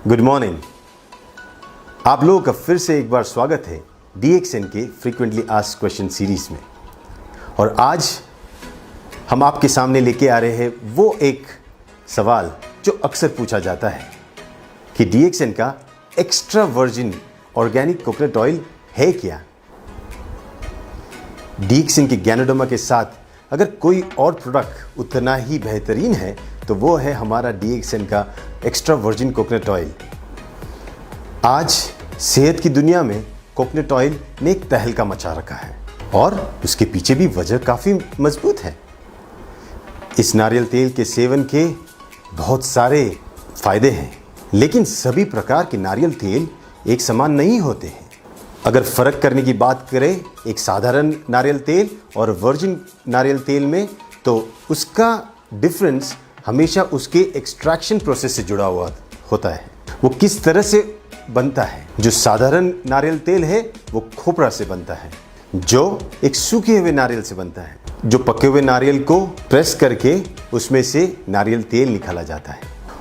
Good morning. आप लोगों का फिर से एक बार स्वागत है DXN के फ्रीक्वेंटली आस्क्ड क्वेश्चन सीरीज में। और आज हम आपके सामने लेके आ रहे हैं वो एक सवाल जो अक्सर पूछा जाता है कि DXN का extra virgin organic coconut oil है क्या। DXN के गैनोडर्मा के साथ अगर कोई और प्रोडक्ट उतना ही बेहतरीन है तो वो है हमारा DXN का एक्स्ट्रा वर्जिन कोकोनट ऑयल। आज सेहत की दुनिया में कोकोनट ऑयल ने एक तहलका मचा रखा है और उसके पीछे भी वजह काफ़ी मजबूत है। इस नारियल तेल के सेवन के बहुत सारे फायदे हैं, लेकिन सभी प्रकार के नारियल तेल एक समान नहीं होते हैं। अगर फ़र्क करने की बात करें एक साधारण नारियल तेल और वर्जिन नारियल तेल में, तो उसका डिफरेंस हमेशा उसके एक्सट्रैक्शन प्रोसेस से जुड़ा हुआ होता है। वो किस तरह से बनता है। जो साधारण नारियल तेल है वो खोपरा से बनता है, जो एक सूखे हुए नारियल से बनता है। जो पके हुए नारियल को प्रेस करके उसमें से नारियल तेल निकाला जाता है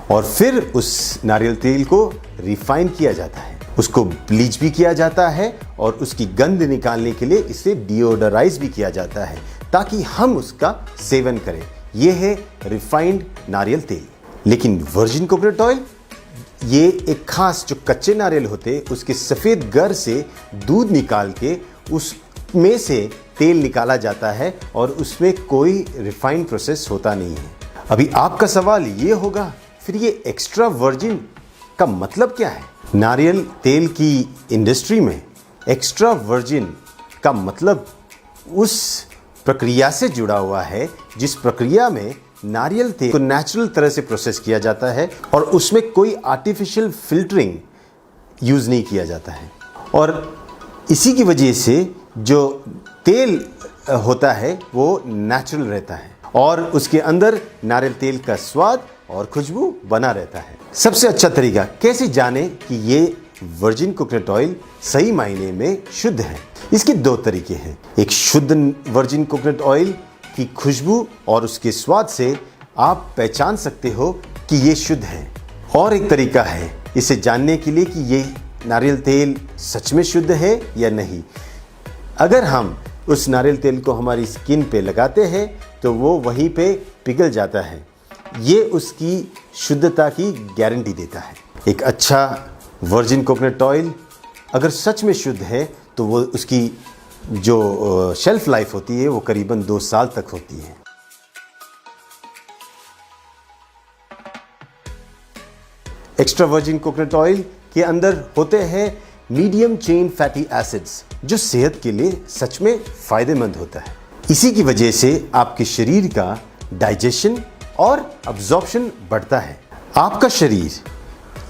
और फिर उस नारियल तेल को रिफाइन किया जाता है, उसको ब्लीच भी किया जाता है और उसकी गंध निकालने के लिए इसे डिओडराइज भी किया जाता है ताकि हम उसका सेवन करें। यह है रिफाइंड नारियल तेल। लेकिन वर्जिन कोकोनट ऑयल ये एक खास जो कच्चे नारियल होते उसके सफ़ेद गर से दूध निकाल के उसमें से तेल निकाला जाता है और उसमें कोई रिफाइंड प्रोसेस होता नहीं है। अभी आपका सवाल ये होगा, फिर ये एक्स्ट्रा वर्जिन का मतलब क्या है। नारियल तेल की इंडस्ट्री में एक्स्ट्रा वर्जिन का मतलब उस प्रक्रिया से जुड़ा हुआ है जिस प्रक्रिया में नारियल तेल को नेचुरल तरह से प्रोसेस किया जाता है और उसमें कोई आर्टिफिशियल फिल्टरिंग यूज़ नहीं किया जाता है। और इसी की वजह से जो तेल होता है वो नेचुरल रहता है और उसके अंदर नारियल तेल का स्वाद और खुशबू बना रहता है। सबसे अच्छा तरीका कैसे जाने कि ये वर्जिन कोकोनट ऑयल सही मायने में शुद्ध है, इसके दो तरीके हैं। एक शुद्ध वर्जिन कोकोनट ऑयल की खुशबू और उसके स्वाद से आप पहचान सकते हो कि ये शुद्ध है, और एक तरीका है इसे जानने के लिए कि ये नारियल तेल सच में शुद्ध है या नहीं। अगर हम उस नारियल तेल को हमारी स्किन पे लगाते हैं तो वो वहीं पे पिघल जाता है। ये उसकी शुद्धता की गारंटी देता है। एक अच्छा वर्जिन कोकोनट ऑयल अगर सच में शुद्ध है तो वो उसकी जो शेल्फ लाइफ होती है वो करीबन 2 साल तक होती है। एक्स्ट्रा वर्जिन कोकोनट ऑयल के अंदर होते हैं मीडियम चेन फैटी एसिड्स जो सेहत के लिए सच में फायदेमंद होता है। इसी की वजह से आपके शरीर का डाइजेशन और अब्जॉर्प्शन बढ़ता है। आपका शरीर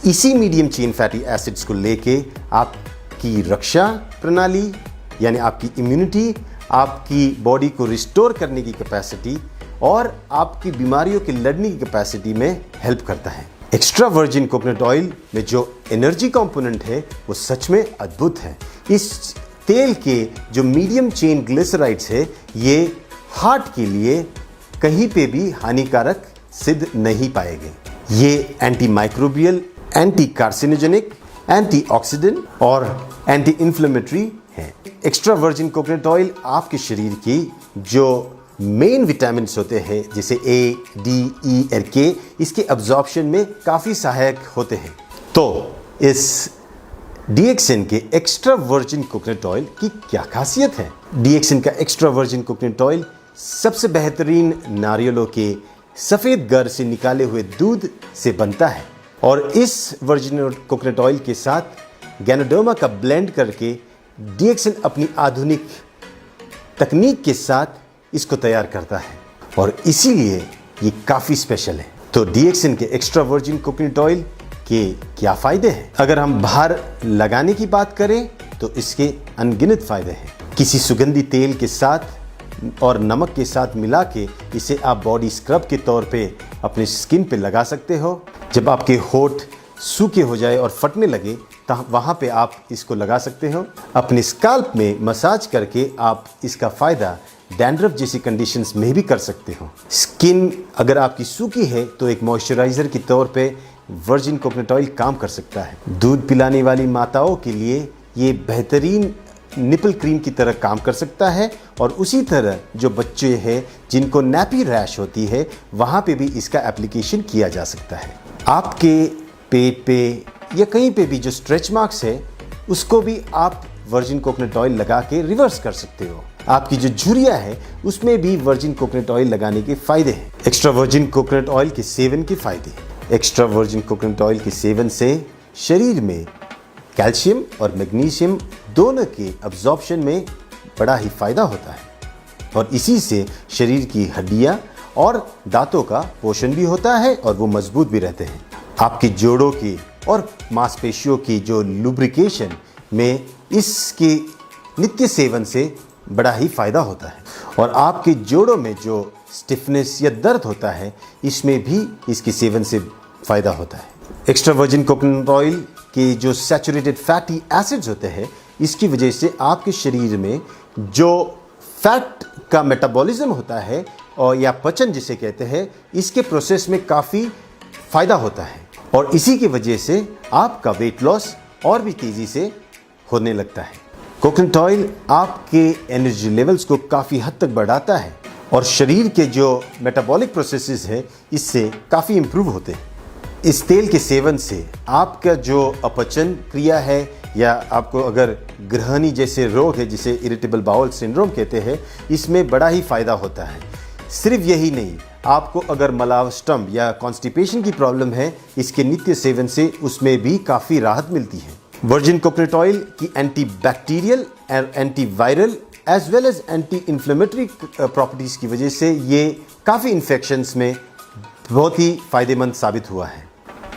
इसी मीडियम चेन फैटी एसिड्स को लेके आपकी रक्षा प्रणाली यानी आपकी इम्यूनिटी, आपकी बॉडी को रिस्टोर करने की कैपेसिटी और आपकी बीमारियों के लड़ने की कैपेसिटी में हेल्प करता है। एक्स्ट्रा वर्जिन कोकोनट ऑयल में जो एनर्जी कंपोनेंट है वो सच में अद्भुत है। इस तेल के जो मीडियम चेन ग्लिसराइड्स है ये हार्ट के लिए कहीं पे भी हानिकारक सिद्ध नहीं पाए गए। ये anti microbial, anti carcinogenic, antioxidant और एंटी इन्फ्लेमेटरी है। एक्स्ट्रा वर्जिन कोकोनट ऑयल आपके शरीर की जो मेन विटामिन्स होते हैं जैसे A, D, E और K, इसके अब्जॉर्प्शन में काफ़ी सहायक होते हैं। तो इस DXN के एक्स्ट्रा वर्जिन कोकोनट ऑयल की क्या खासियत है। DXN का एक्स्ट्रा वर्जिन कोकोनट ऑयल सबसे बेहतरीन नारियलों के सफ़ेद गर से निकाले हुए दूध से बनता है और इस वर्जिन कोकोनट ऑयल के साथ गैनोडर्मा का ब्लेंड करके DXN अपनी आधुनिक तकनीक के साथ इसको तैयार करता है और इसीलिए ये काफ़ी स्पेशल है। तो DXN के एक्स्ट्रा वर्जिन कोकोनट ऑयल के क्या फ़ायदे हैं। अगर हम बाहर लगाने की बात करें तो इसके अनगिनत फ़ायदे हैं। किसी सुगंधी तेल के साथ और नमक के साथ मिला के इसे आप बॉडी स्क्रब के तौर पे अपने स्किन पे लगा सकते हो। जब आपके होठ सूखे हो जाए और फटने लगे तो वहाँ पे आप इसको लगा सकते हो। अपने स्काल्प में मसाज करके आप इसका फ़ायदा डैंड्रफ जैसी कंडीशंस में भी कर सकते हो। स्किन अगर आपकी सूखी है तो एक मॉइस्चराइज़र के तौर पे वर्जिन कोकोनट ऑयल काम कर सकता है। दूध पिलाने वाली माताओं के लिए ये बेहतरीन निपल क्रीम की तरह काम कर सकता है और उसी तरह जो बच्चे हैं जिनको नैपी रैश होती है वहाँ पे भी इसका एप्लीकेशन किया जा सकता है। आपके पेट पे या कहीं पे भी जो स्ट्रेच मार्क्स है उसको भी आप वर्जिन कोकोनट ऑयल लगा के रिवर्स कर सकते हो। आपकी जो झुर्रियाँ है उसमें भी वर्जिन कोकोनट ऑयल लगाने के फायदे हैं। एक्स्ट्रा वर्जिन कोकोनट ऑयल के सेवन के फायदे। एक्स्ट्रा वर्जिन कोकोनट ऑयल के सेवन से शरीर में कैल्शियम और मैग्नीशियम दोनों के अब्जॉर्प्शन में बड़ा ही फ़ायदा होता है और इसी से शरीर की हड्डियाँ और दांतों का पोषण भी होता है और वो मजबूत भी रहते हैं। आपकी जोड़ों की और मांसपेशियों की जो लुब्रिकेशन में इसके नित्य सेवन से बड़ा ही फ़ायदा होता है और आपके जोड़ों में जो स्टिफनेस या दर्द होता है इसमें भी इसके सेवन से फ़ायदा होता है। एक्स्ट्रा वर्जिन कोकोनट ऑयल के जो सैचुरेटेड फैटी एसिड्स होते हैं इसकी वजह से आपके शरीर में जो फैट का मेटाबॉलिज्म होता है और या पचन जिसे कहते हैं इसके प्रोसेस में काफ़ी फ़ायदा होता है और इसी की वजह से आपका वेट लॉस और भी तेज़ी से होने लगता है। कोकोनट ऑयल आपके एनर्जी लेवल्स को काफ़ी हद तक बढ़ाता है और शरीर के जो मेटाबॉलिक प्रोसेसेस है इससे काफ़ी इम्प्रूव होते हैं। इस तेल के सेवन से आपका जो अपचन क्रिया है या आपको अगर गृहिणी जैसे रोग है जिसे इरिटेबल बाउल सिंड्रोम कहते हैं इसमें बड़ा ही फ़ायदा होता है। सिर्फ यही नहीं, आपको अगर मलावस्टम या कॉन्स्टिपेशन की प्रॉब्लम है इसके नित्य सेवन से उसमें भी काफ़ी राहत मिलती है। वर्जिन कोकोनट ऑयल की एंटी बैक्टीरियल और anti viral as well as anti inflammatory properties की वजह से ये काफ़ी इन्फेक्शंस में बहुत ही फ़ायदेमंद साबित हुआ है।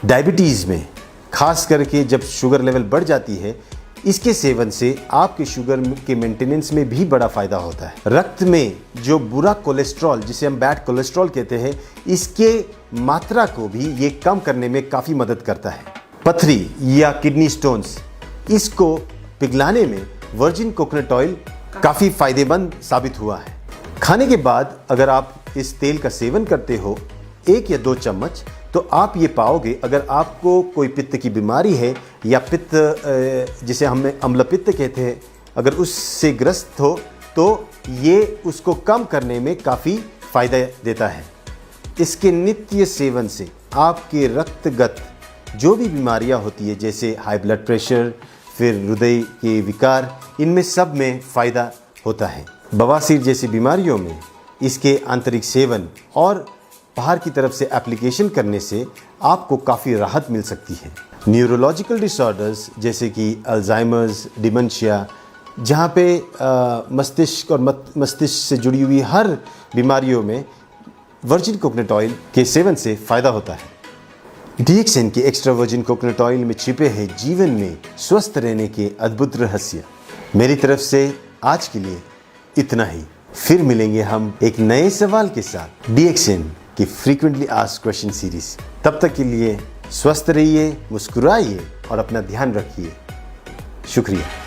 डायबिटीज़ में खास करके जब शुगर लेवल बढ़ जाती है इसके सेवन से आपके शुगर के मेंटेनेंस में भी बड़ा फ़ायदा होता है। रक्त में जो बुरा कोलेस्ट्रॉल जिसे हम बैड कोलेस्ट्रॉल कहते हैं इसके मात्रा को भी ये कम करने में काफ़ी मदद करता है। पथरी या किडनी स्टोन्स इसको पिघलाने में वर्जिन कोकोनट ऑयल काफ़ी फ़ायदेमंद साबित हुआ है। खाने के बाद अगर आप इस तेल का सेवन करते हो 1 या 2 चम्मच तो आप ये पाओगे अगर आपको कोई पित्त की बीमारी है या पित्त जिसे हम अम्लपित्त कहते हैं अगर उससे ग्रस्त हो तो ये उसको कम करने में काफ़ी फ़ायदा देता है। इसके नित्य सेवन से आपके रक्तगत जो भी बीमारियां होती है जैसे हाई ब्लड प्रेशर फिर हृदय के विकार इनमें सब में फ़ायदा होता है। बवासीर जैसी बीमारियों में इसके आंतरिक सेवन और बाहर की तरफ से एप्लीकेशन करने से आपको काफ़ी राहत मिल सकती है। न्यूरोलॉजिकल डिसऑर्डर्स जैसे कि अल्जाइमर्स, डिमेंशिया जहाँ पे मस्तिष्क और मस्तिष्क से जुड़ी हुई हर बीमारियों में वर्जिन कोकोनट ऑयल के सेवन से फ़ायदा होता है। DXN के एक्स्ट्रा वर्जिन कोकोनट ऑयल में छिपे हैं जीवन में स्वस्थ रहने के अद्भुत रहस्य। मेरी तरफ से आज के लिए इतना ही। फिर मिलेंगे हम एक नए सवाल के साथ DXN की फ्रीक्वेंटली आस्क्ड क्वेश्चन सीरीज। तब तक के लिए स्वस्थ रहिए, मुस्कुराइए और अपना ध्यान रखिए। शुक्रिया।